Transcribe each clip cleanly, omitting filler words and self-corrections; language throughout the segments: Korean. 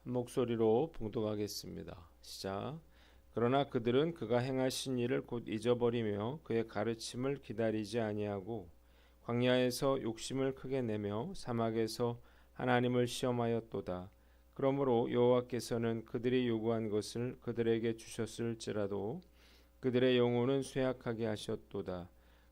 한 목소리로 봉독하겠습니다. 시작. 그러나 그들은 그가 행하신 일을 곧 잊어버리며 그의 가르침을 기다리지 아니하고 광야에서 욕심을 크게 내며 사막에서 하나님을 시험하였도다. 그러므로 여호와께서는 그들이 요구한 것을 그들에게 주셨을지라도 그들의 영혼은 쇠약하게 하셨도다.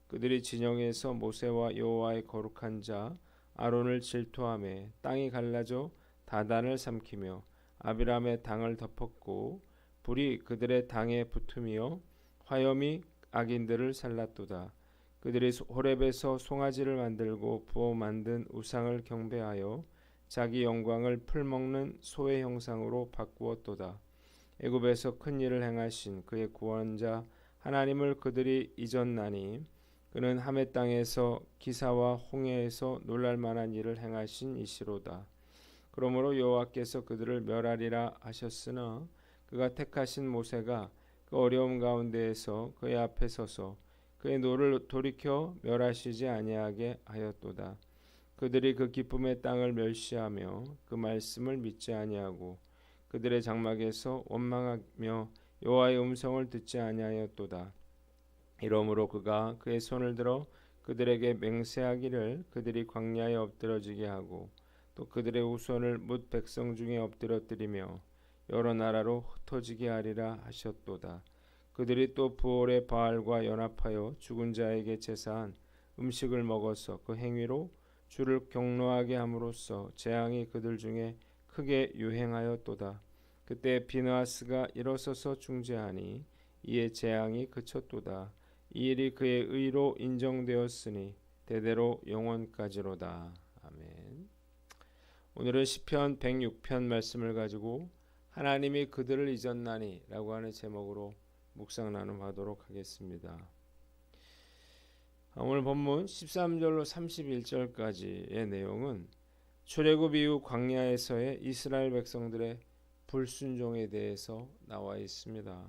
그들이 진영에서 모세와 여호와의 거룩한 자 아론을 질투하며 땅이 갈라져 다단을 삼키며 아비람의 당을 덮었고 불이 그들의 당에 붙으며 화염이 악인들을 살랐도다. 그들이 호렙에서 송아지를 만들고 부어 만든 우상을 경배하여 자기 영광을 풀먹는 소의 형상으로 바꾸었도다. 애굽에서 큰 일을 행하신 그의 구원자 하나님을 그들이 잊었나니 그는 하메 땅에서 기사와 홍해에서 놀랄 만한 일을 행하신 이시로다. 그러므로 여호와께서 그들을 멸하리라 하셨으나 그가 택하신 모세가 그 어려움 가운데에서 그의 앞에 서서 그의 노를 돌이켜 멸하시지 아니하게 하였도다. 그들이 그 기쁨의 땅을 멸시하며 그 말씀을 믿지 아니하고 그들의 장막에서 원망하며 여호와의 음성을 듣지 아니하였도다. 이러므로 그가 그의 손을 들어 그들에게 맹세하기를 그들이 광야에 엎드러지게 하고 또 그들의 후손을 뭇 백성 중에 엎드러뜨리며 여러 나라로 흩어지게 하리라 하셨도다. 그들이 또 부올의 바알과 연합하여 죽은 자에게 제사한 음식을 먹어서 그 행위로 주를 경노하게 함으로써 재앙이 그들 중에 크게 유행하였도다. 그때 비느하스가 일어서서 중재하니 이에 재앙이 그쳤도다. 이 일이 그의 의로 인정되었으니 대대로 영원까지로다. 아멘. 오늘은 시편 106편 말씀을 가지고 하나님이 그들을 잊었나니 라고 하는 제목으로 묵상 나눔하도록 하겠습니다. 오늘 본문 13절로 31절까지의 내용은 출애굽 이후 광야에서의 이스라엘 백성들의 불순종에 대해서 나와 있습니다.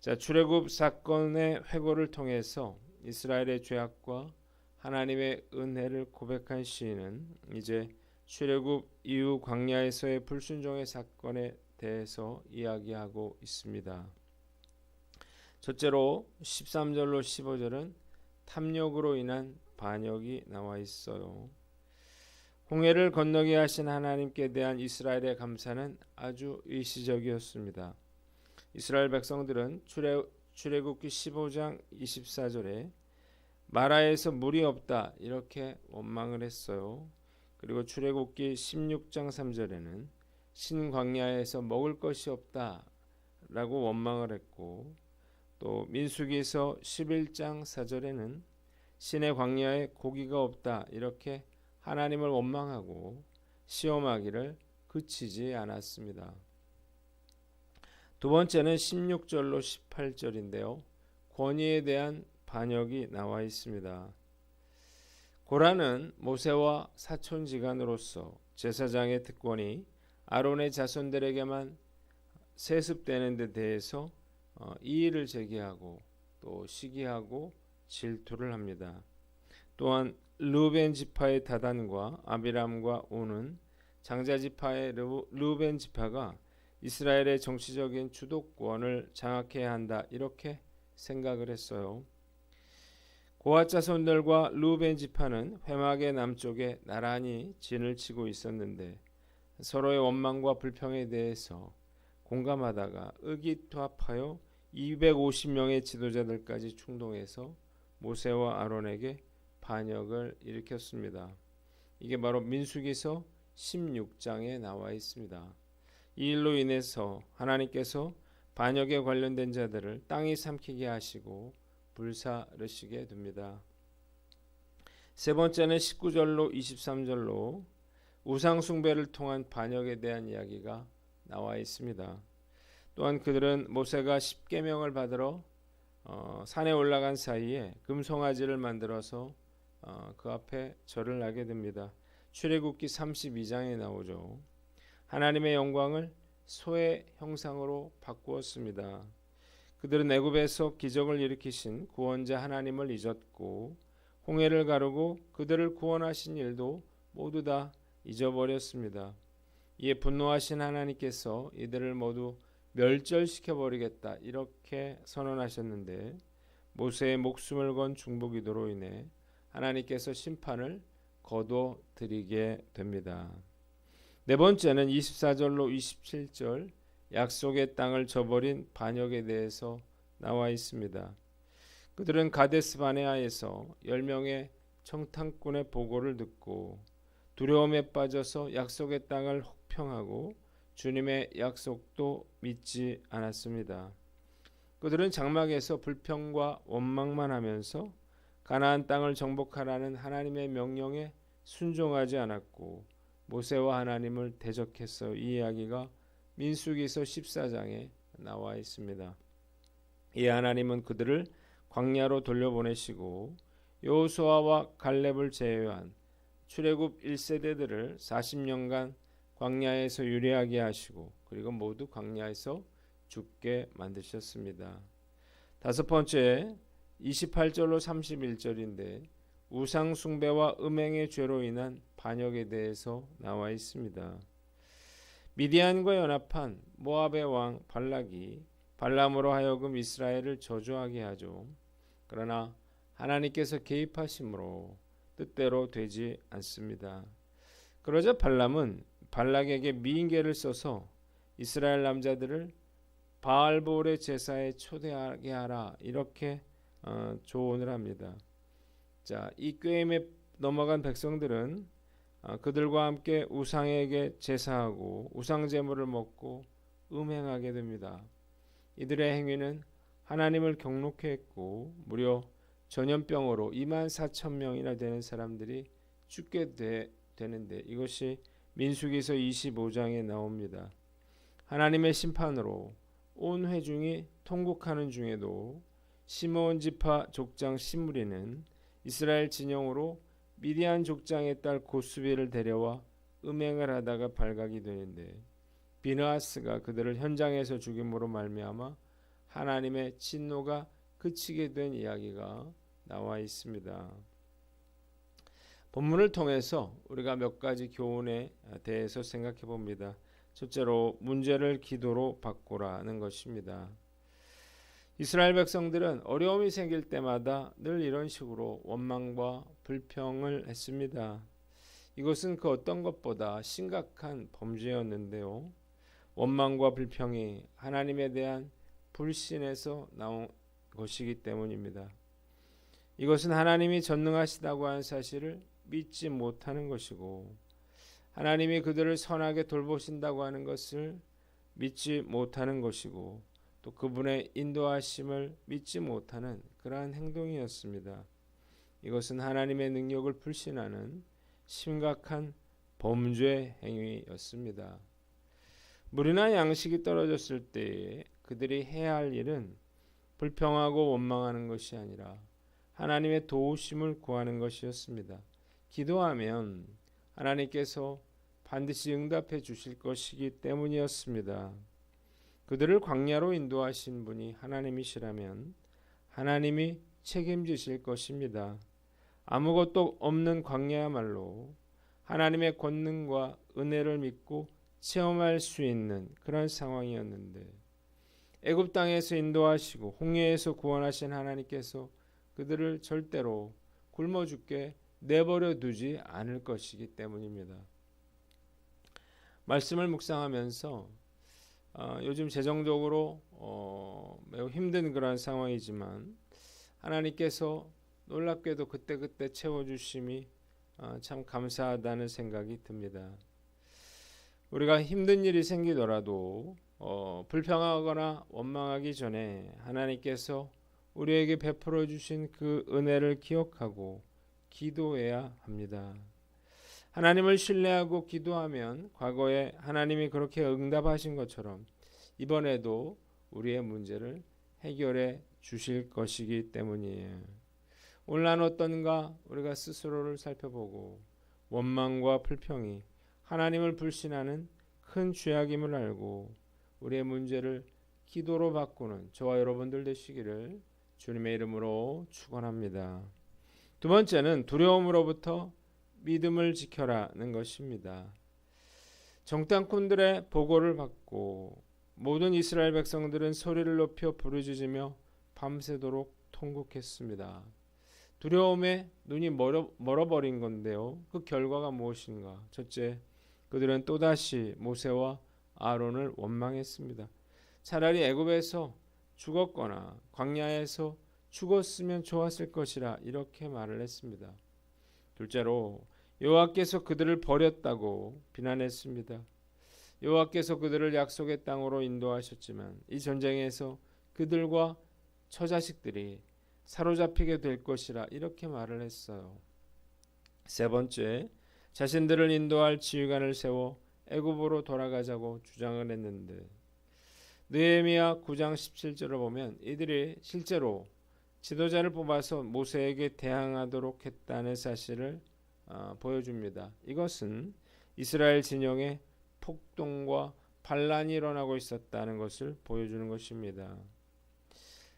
자, 출애굽 사건의 회고를 통해서 이스라엘의 죄악과 하나님의 은혜를 고백한 시인은 이제 출애굽 이후 광야에서의 불순종의 사건에 대해서 이야기하고 있습니다. 첫째로 13절로 15절은 탐욕으로 인한 반역이 나와 있어요. 홍해를 건너게 하신 하나님께 대한 이스라엘의 감사는 아주 일시적이었습니다. 이스라엘 백성들은 출애굽기 15장 24절에 마라에서 물이 없다 이렇게 원망을 했어요. 그리고 출애굽기 16장 3절에는 신광야에서 먹을 것이 없다 라고 원망을 했고 또 민수기서 11장 4절에는 신의 광야에 고기가 없다 이렇게 하나님을 원망하고 시험하기를 그치지 않았습니다. 두 번째는 16절로 18절인데요. 권위에 대한 반역이 나와 있습니다. 고라는 모세와 사촌지간으로서 제사장의 특권이 아론의 자손들에게만 세습되는 데 대해서 이의를 제기하고 또 시기하고 질투를 합니다. 또한 르우벤 지파의 다단과 아비람과 온은 장자 지파의 르우벤 지파가 이스라엘의 정치적인 주도권을 장악해야 한다 이렇게 생각을 했어요. 고앗 자손들과 르우벤 지파는 회막의 남쪽에 나란히 진을 치고 있었는데 서로의 원망과 불평에 대해서 공감하다가 의기투합하여 250명의 지도자들까지 충동해서 모세와 아론에게 반역을 일으켰습니다. 이게 바로 민수기서 16장에 나와 있습니다. 이 일로 인해서 하나님께서 반역에 관련된 자들을 땅이 삼키게 하시고 불사르시게 됩니다. 세 번째는 19절로 23절로 우상 숭배를 통한 반역에 대한 이야기가 나와 있습니다. 또한 그들은 모세가 십계명을 받으러 산에 올라간 사이에 금송아지를 만들어서 그 앞에 절을 하게 됩니다. 출애굽기 32장에 나오죠. 하나님의 영광을 소의 형상으로 바꾸었습니다. 그들은 애굽에서 기적을 일으키신 구원자 하나님을 잊었고 홍해를 가르고 그들을 구원하신 일도 모두 다 잊어버렸습니다. 이에 분노하신 하나님께서 이들을 모두 멸절시켜 버리겠다 이렇게 선언하셨는데 모세의 목숨을 건 중보기도로 인해 하나님께서 심판을 거둬들이게 됩니다. 네 번째는 24절로 27절 약속의 땅을 저버린 반역에 대해서 나와 있습니다. 그들은 가데스 바네아에서 10명의 청탐꾼의 보고를 듣고 두려움에 빠져서 약속의 땅을 혹평하고 주님의 약속도 믿지 않았습니다. 그들은 장막에서 불평과 원망만 하면서 가나안 땅을 정복하라는 하나님의 명령에 순종하지 않았고 모세와 하나님을 대적해서 이 이야기가 민수기서 14장에 나와 있습니다. 이에 하나님은 그들을 광야로 돌려보내시고 여호수아와 갈렙을 제외한 출애굽 1세대들을 40년간 광야에서 유래하게 하시고 그리고 모두 광야에서 죽게 만드셨습니다. 다섯 번째 28절로 31절인데 우상 숭배와 음행의 죄로 인한 반역에 대해서 나와 있습니다. 미디안과 연합한 모압의 왕 발락이 발람으로 하여금 이스라엘을 저주하게 하죠. 그러나 하나님께서 개입하심으로 뜻대로 되지 않습니다. 그러자 발람은 발락에게 미인계를 써서 이스라엘 남자들을 바알볼의 제사에 초대하게 하라 이렇게 조언을 합니다. 자, 이 꾀임에 넘어간 백성들은 그들과 함께 우상에게 제사하고 우상 제물을 먹고 음행하게 됩니다. 이들의 행위는 하나님을 경록해 했고 무려 전염병으로 24,000명이나 되는 사람들이 죽게 되는데 이것이 민수기서 25장에 나옵니다. 하나님의 심판으로 온 회중이 통곡하는 중에도 시므온 지파 족장 시므리는 이스라엘 진영으로 미디안 족장의 딸 고수비를 데려와 음행을 하다가 발각이 되는데 비느하스가 그들을 현장에서 죽임으로 말미암아 하나님의 진노가 그치게 된 이야기가 나와 있습니다. 본문을 통해서 우리가 몇 가지 교훈에 대해서 생각해 봅니다. 첫째로 문제를 기도로 바꾸라는 것입니다. 이스라엘 백성들은 어려움이 생길 때마다 늘 이런 식으로 원망과 불평을 했습니다. 이것은 그 어떤 것보다 심각한 범죄였는데요. 원망과 불평이 하나님에 대한 불신에서 나온 것이기 때문입니다. 이것은 하나님이 전능하시다고 하는 사실을 믿지 못하는 것이고 하나님이 그들을 선하게 돌보신다고 하는 것을 믿지 못하는 것이고 또 그분의 인도하심을 믿지 못하는 그러한 행동이었습니다. 이것은 하나님의 능력을 불신하는 심각한 범죄 행위였습니다. 물이나 양식이 떨어졌을 때 그들이 해야 할 일은 불평하고 원망하는 것이 아니라 하나님의 도우심을 구하는 것이었습니다. 기도하면 하나님께서 반드시 응답해 주실 것이기 때문이었습니다. 그들을 광야로 인도하신 분이 하나님이시라면 하나님이 책임지실 것입니다. 아무것도 없는 광야야말로 하나님의 권능과 은혜를 믿고 체험할 수 있는 그런 상황이었는데 애굽 땅에서 인도하시고 홍해에서 구원하신 하나님께서 그들을 절대로 굶어 죽게 내버려 두지 않을 것이기 때문입니다. 말씀을 묵상하면서 요즘 재정적으로 매우 힘든 그런 상황이지만 하나님께서 놀랍게도 그때그때 채워주심이 참 감사하다는 생각이 듭니다. 우리가 힘든 일이 생기더라도 불평하거나 원망하기 전에 하나님께서 우리에게 베풀어 주신 그 은혜를 기억하고 기도해야 합니다. 하나님을 신뢰하고 기도하면 과거에 하나님이 그렇게 응답하신 것처럼 이번에도 우리의 문제를 해결해 주실 것이기 때문이에요. 오늘 난 어떤가 우리가 스스로를 살펴보고 원망과 불평이 하나님을 불신하는 큰 죄악임을 알고 우리의 문제를 기도로 바꾸는 저와 여러분들 되시기를 주님의 이름으로 축원합니다. 두 번째는 두려움으로부터 믿음을 지켜라는 것입니다. 정탐꾼들의 보고를 받고 모든 이스라엘 백성들은 소리를 높여 부르짖으며 밤새도록 통곡했습니다. 두려움에 눈이 멀어버린 건데요. 그 결과가 무엇인가? 첫째, 그들은 또다시 모세와 아론을 원망했습니다. 차라리 애굽에서 죽었거나 광야에서 죽었으면 좋았을 것이라 이렇게 말을 했습니다. 둘째로 여호와께서 그들을 버렸다고 비난했습니다. 여호와께서 그들을 약속의 땅으로 인도하셨지만 이 전쟁에서 그들과 처자식들이 사로잡히게 될 것이라 이렇게 말을 했어요. 세 번째, 자신들을 인도할 지휘관을 세워 애굽으로 돌아가자고 주장을 했는데 느헤미야 9장 17절을 보면 이들이 실제로 지도자를 뽑아서 모세에게 대항하도록 했다는 사실을 보여줍니다. 이것은 이스라엘 진영에 폭동과 반란이 일어나고 있었다는 것을 보여주는 것입니다.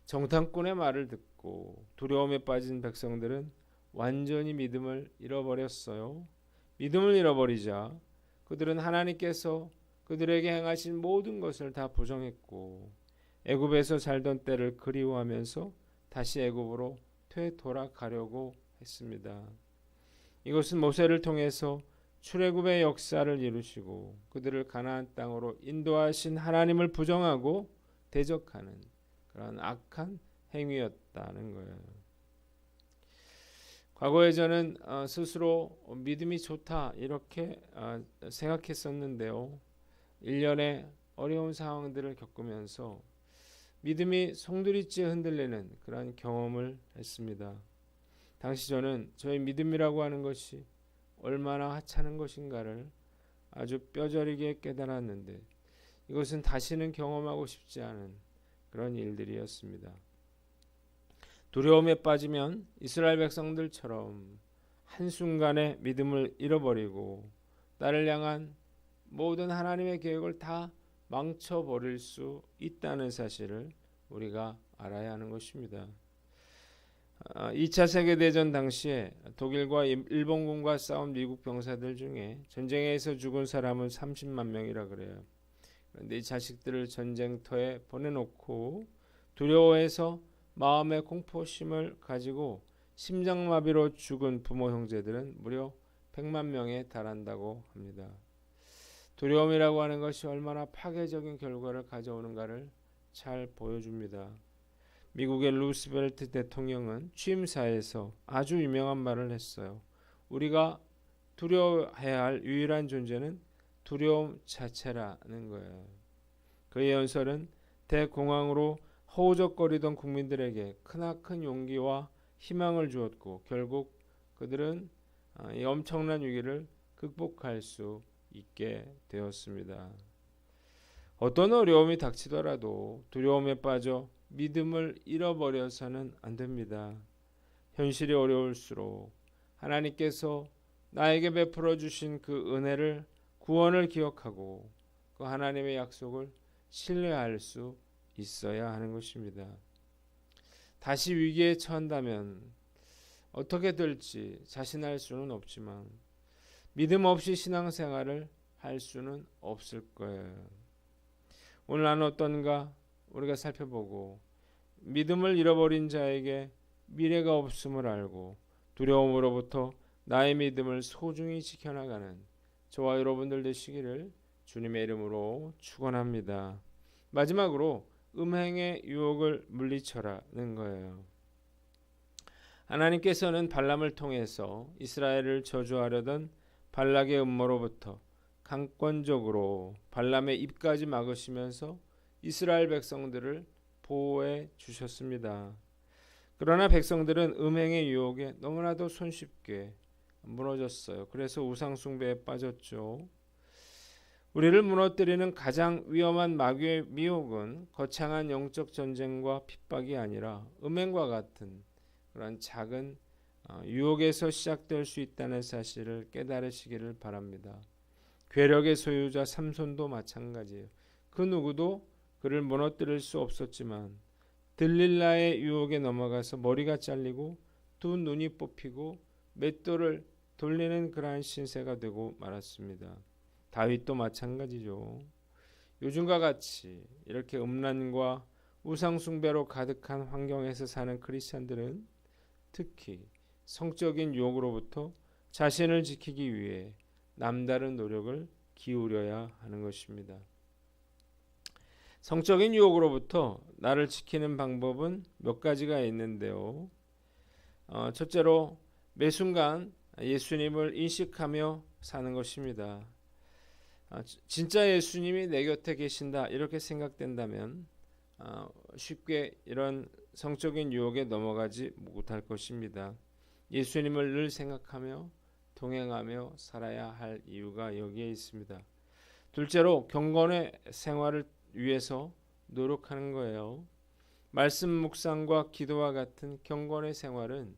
정탐꾼의 말을 듣고 두려움에 빠진 백성들은 완전히 믿음을 잃어버렸어요. 믿음을 잃어버리자 그들은 하나님께서 그들에게 행하신 모든 것을 다 부정했고 애굽에서 살던 때를 그리워하면서 다시 애굽으로 되돌아가려고 했습니다. 이것은 모세를 통해서 출애굽의 역사를 이루시고 그들을 가나안 땅으로 인도하신 하나님을 부정하고 대적하는 그런 악한 행위였다는 거예요. 과거에 저는 스스로 믿음이 좋다 이렇게 생각했었는데요. 일련의 어려운 상황들을 겪으면서 믿음이 송두리째 흔들리는 그런 경험을 했습니다. 당시 저는 저의 믿음이라고 하는 것이 얼마나 하찮은 것인가를 아주 뼈저리게 깨달았는데 이것은 다시는 경험하고 싶지 않은 그런 일들이었습니다. 두려움에 빠지면 이스라엘 백성들처럼 한순간에 믿음을 잃어버리고 나를 향한 모든 하나님의 계획을 다 망쳐버릴 수 있다는 사실을 우리가 알아야 하는 것입니다. 2차 세계대전 당시에 독일과 일본군과 싸운 미국 병사들 중에 전쟁에서 죽은 사람은 30만 명이라 그래요. 그런데 이 자식들을 전쟁터에 보내놓고 두려워해서 마음의 공포심을 가지고 심장마비로 죽은 부모 형제들은 무려 100만 명에 달한다고 합니다. 두려움이라고 하는 것이 얼마나 파괴적인 결과를 가져오는가를 잘 보여줍니다. 미국의 루스벨트 대통령은 취임사에서 아주 유명한 말을 했어요. 우리가 두려워해야 할 유일한 존재는 두려움 자체라는 거예요. 그의 연설은 대공황으로 허우적거리던 국민들에게 크나큰 용기와 희망을 주었고 결국 그들은 이 엄청난 위기를 극복할 수 있게 되었습니다. 어떤 어려움이 닥치더라도 두려움에 빠져 믿음을 잃어버려서는 안 됩니다. 현실이 어려울수록 하나님께서 나에게 베풀어 주신 그 은혜를 구원을 기억하고 그 하나님의 약속을 신뢰할 수 있어야 하는 것입니다. 다시 위기에 처한다면 어떻게 될지 자신할 수는 없지만 믿음 없이 신앙생활을 할 수는 없을 거예요. 오늘 나는 어떤가 우리가 살펴보고 믿음을 잃어버린 자에게 미래가 없음을 알고 두려움으로부터 나의 믿음을 소중히 지켜나가는 저와 여러분들 되시기를 주님의 이름으로 축원합니다. 마지막으로 음행의 유혹을 물리쳐라는 거예요. 하나님께서는 발람을 통해서 이스라엘을 저주하려던 발락의 음모로부터 강권적으로 발람의 입까지 막으시면서 이스라엘 백성들을 보호해 주셨습니다. 그러나 백성들은 음행의 유혹에 너무나도 손쉽게 무너졌어요. 그래서 우상 숭배에 빠졌죠. 우리를 무너뜨리는 가장 위험한 마귀의 미혹은 거창한 영적 전쟁과 핍박이 아니라 음행과 같은 그런 작은 유혹에서 시작될 수 있다는 사실을 깨달으시기를 바랍니다. 괴력의 소유자 삼손도 마찬가지예요. 그 누구도 그를 무너뜨릴 수 없었지만 들릴라의 유혹에 넘어가서 머리가 잘리고 두 눈이 뽑히고 맷돌을 돌리는 그러한 신세가 되고 말았습니다. 다윗도 마찬가지죠. 요즘과 같이 이렇게 음란과 우상 숭배로 가득한 환경에서 사는 크리스천들은 특히 성적인 유혹으로부터 자신을 지키기 위해 남다른 노력을 기울여야 하는 것입니다. 성적인 유혹으로부터 나를 지키는 방법은 몇 가지가 있는데요. 첫째로 매 순간 예수님을 인식하며 사는 것입니다. 진짜 예수님이 내 곁에 계신다 이렇게 생각된다면 쉽게 이런 성적인 유혹에 넘어가지 못할 것입니다. 예수님을 늘 생각하며 동행하며 살아야 할 이유가 여기에 있습니다. 둘째로 경건의 생활을 위해서 노력하는 거예요. 말씀 묵상과 기도와 같은 경건의 생활은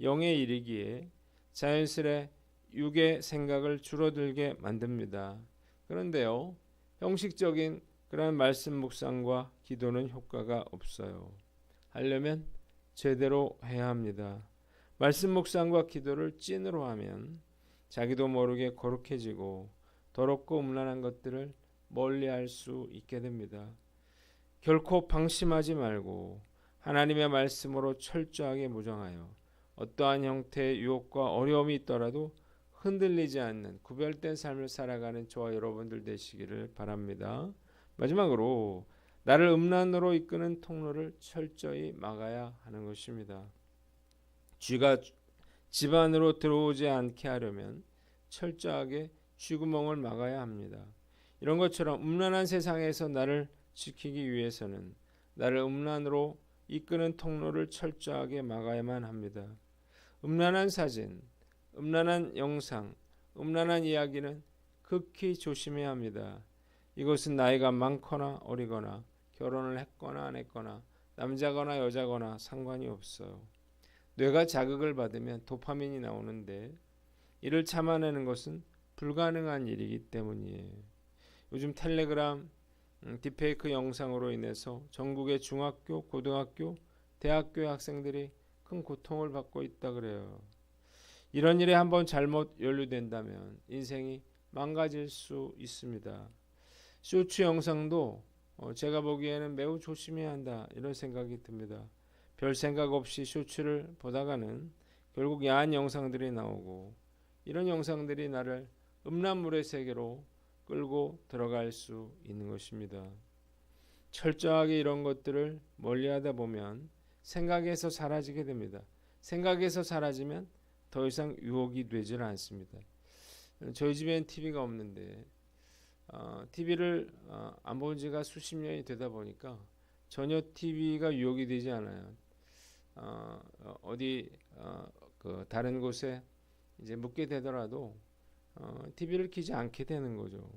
영에 이르기에 자연스레 육의 생각을 줄어들게 만듭니다. 그런데요, 형식적인 그런 말씀 묵상과 기도는 효과가 없어요. 하려면 제대로 해야 합니다. 말씀 묵상과 기도를 찐으로 하면 자기도 모르게 거룩해지고 더럽고 음란한 것들을 멀리할 수 있게 됩니다. 결코 방심하지 말고 하나님의 말씀으로 철저하게 무장하여 어떠한 형태의 유혹과 어려움이 있더라도 흔들리지 않는 구별된 삶을 살아가는 저와 여러분들 되시기를 바랍니다. 마지막으로 나를 음란으로 이끄는 통로를 철저히 막아야 하는 것입니다. 쥐가 집 안으로 들어오지 않게 하려면 철저하게 쥐구멍을 막아야 합니다. 이런 것처럼 음란한 세상에서 나를 지키기 위해서는 나를 음란으로 이끄는 통로를 철저하게 막아야만 합니다. 음란한 사진, 음란한 영상, 음란한 이야기는 극히 조심해야 합니다. 이것은 나이가 많거나 어리거나 결혼을 했거나 안 했거나 남자거나 여자거나 상관이 없어요. 뇌가 자극을 받으면 도파민이 나오는데 이를 참아내는 것은 불가능한 일이기 때문이에요. 요즘 텔레그램 딥페이크 영상으로 인해서 전국의 중학교, 고등학교, 대학교의 학생들이 큰 고통을 받고 있다 그래요. 이런 일에 한번 잘못 연루된다면 인생이 망가질 수 있습니다. 쇼츠 영상도 제가 보기에는 매우 조심해야 한다 이런 생각이 듭니다. 별 생각 없이 쇼츠를 보다가는 결국 야한 영상들이 나오고 이런 영상들이 나를 음란물의 세계로 끌고 들어갈 수 있는 것입니다. 철저하게 이런 것들을 멀리하다 보면 생각에서 사라지게 됩니다. 생각에서 사라지면 더 이상 유혹이 되질 않습니다. 저희 집엔 TV가 없는데 TV를 안 본 지가 수십 년이 되다 보니까 전혀 TV가 유혹이 되지 않아요. 어디 그 다른 곳에 이제 묵게 되더라도 TV를 켜지 않게 되는 거죠.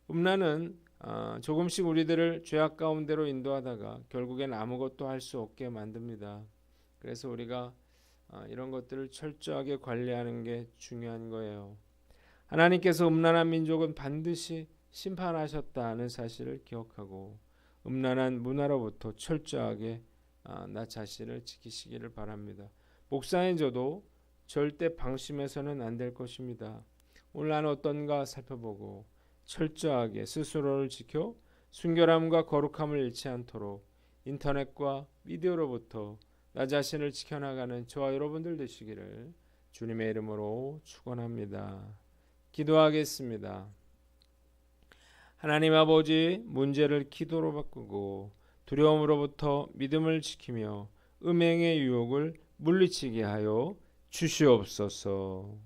음란은 조금씩 우리들을 죄악 가운데로 인도하다가 결국엔 아무것도 할 수 없게 만듭니다. 그래서 우리가 이런 것들을 철저하게 관리하는 게 중요한 거예요. 하나님께서 음란한 민족은 반드시 심판하셨다는 사실을 기억하고 음란한 문화로부터 철저하게 나 자신을 지키시기를 바랍니다. 목사인 저도 절대 방심해서는 안 될 것입니다. 오늘 나는 어떤가 살펴보고 철저하게 스스로를 지켜 순결함과 거룩함을 잃지 않도록 인터넷과 미디어로부터 나 자신을 지켜나가는 저와 여러분들 되시기를 주님의 이름으로 축원합니다. 기도하겠습니다. 하나님 아버지, 문제를 기도로 바꾸고 두려움으로부터 믿음을 지키며 음행의 유혹을 물리치게 하여 주시옵소서.